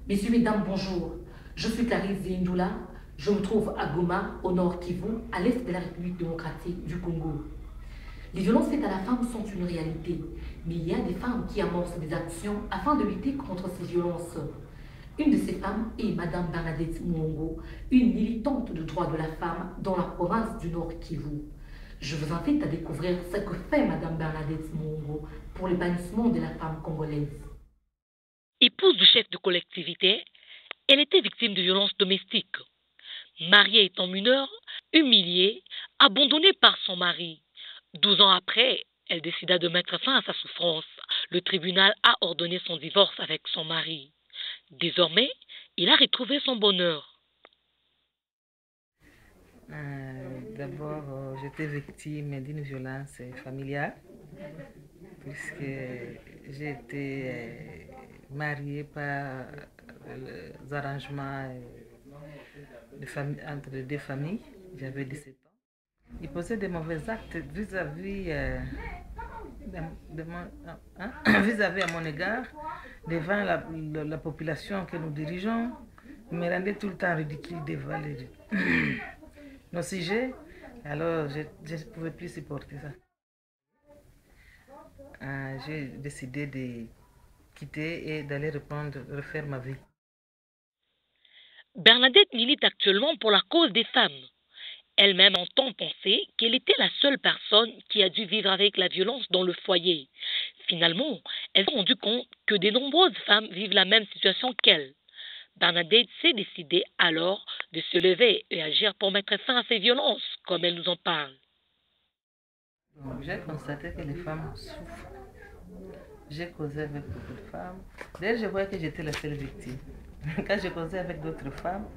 Messieurs, mesdames, bonjour. Je suis Clarisse Zindula. Je me trouve à Goma, au nord Kivu, à l'est de la République démocratique du Congo. Les violences faites à la femme sont une réalité, mais il y a des femmes qui amorcent des actions afin de lutter contre ces violences. Une de ces femmes est Madame Bernadette Mwongo, une militante de droits de la femme dans la province du Nord Kivu. Je vous invite à découvrir ce que fait Madame Bernadette Mwongo pour l'épanouissement de la femme congolaise. Épouse du chef de collectivité, elle était victime de violences domestiques. Mariée étant mineure, humiliée, abandonnée par son mari. 12 ans après, elle décida de mettre fin à sa souffrance. Le tribunal a ordonné son divorce avec son mari. Désormais, il a retrouvé son bonheur. D'abord, j'étais victime d'une violence familiale, puisque j'ai été mariée par les arrangements entre les deux familles. J'avais 17 ans. Ils posaient des mauvais actes vis-à-vis vis-à-vis à mon égard, devant la population que nous dirigeons. Ils me rendaient tout le temps ridicule devant nos sujets. Alors, je ne pouvais plus supporter ça. J'ai décidé de quitter et d'aller refaire ma vie. Bernadette milite actuellement pour la cause des femmes. Elle-même entend penser qu'elle était la seule personne qui a dû vivre avec la violence dans le foyer. Finalement, elle s'est rendue compte que de nombreuses femmes vivent la même situation qu'elle. Bernadette s'est décidée alors de se lever et agir pour mettre fin à ces violences, comme elle nous en parle. J'ai constaté que les femmes souffrent. J'ai causé avec beaucoup de femmes. D'ailleurs, je voyais que j'étais la seule victime. Quand j'ai causé avec d'autres femmes,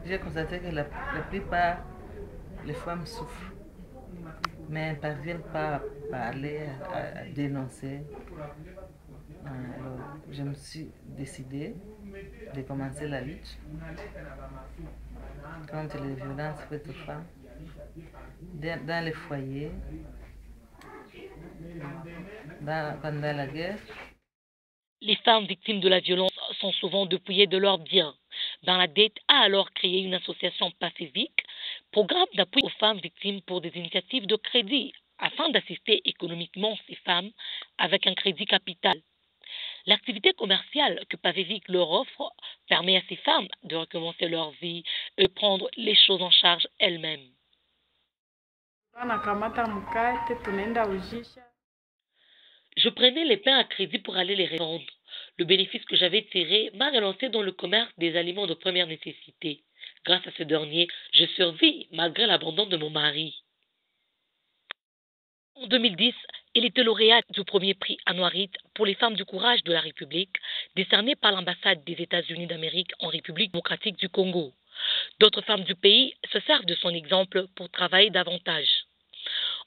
j'ai constaté que la plupart, les femmes souffrent, mais ne parviennent pas à parler, à dénoncer. Alors, je me suis décidée de commencer la lutte contre les violences faites aux femmes dans les foyers, pendant la guerre. Les femmes victimes de la violence sont souvent dépouillées de leurs biens. Bernadette a alors créé une association pacifique, programme d'appui aux femmes victimes pour des initiatives de crédit, afin d'assister économiquement ces femmes avec un crédit capital. L'activité commerciale que Pavevic leur offre permet à ces femmes de recommencer leur vie et prendre les choses en charge elles-mêmes. Je prenais les pains à crédit pour aller les revendre. Le bénéfice que j'avais tiré m'a relancé dans le commerce des aliments de première nécessité. Grâce à ce dernier, je survis malgré l'abandon de mon mari. En 2010, elle était lauréate du premier prix Anouarit pour les femmes du courage de la République, décerné par l'ambassade des États-Unis d'Amérique en République démocratique du Congo. D'autres femmes du pays se servent de son exemple pour travailler davantage.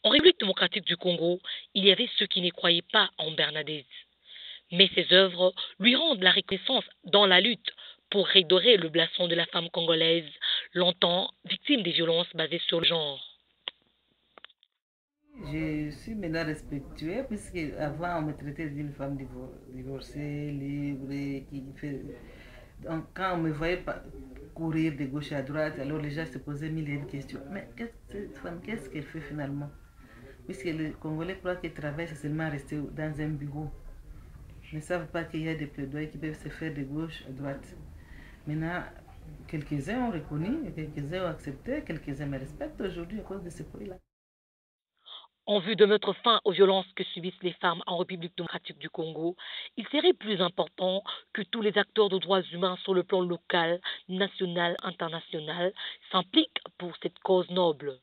En République démocratique du Congo, il y avait ceux qui ne croyaient pas en Bernadette. Mais ses œuvres lui rendent la reconnaissance dans la lutte pour redorer le blason de la femme congolaise, longtemps victime des violences basées sur le genre. Je suis maintenant respectueux, puisque avant on me traitait d'une femme divorcée, libre, qui fait. Donc quand on me voyait courir de gauche à droite, alors les gens se posaient mille et une questions. Mais cette femme, qu'est-ce qu'elle fait finalement? Puisque les Congolais croient qu'elle travaille, c'est seulement rester dans un bureau. Ils ne savent pas qu'il y a des plaidoyers qui peuvent se faire de gauche à droite. Maintenant, quelques-uns ont reconnu, quelques-uns ont accepté, quelques-uns me respectent aujourd'hui à cause de ce point-là. En vue de mettre fin aux violences que subissent les femmes en République démocratique du Congo, il serait plus important que tous les acteurs de droits humains sur le plan local, national, international s'impliquent pour cette cause noble.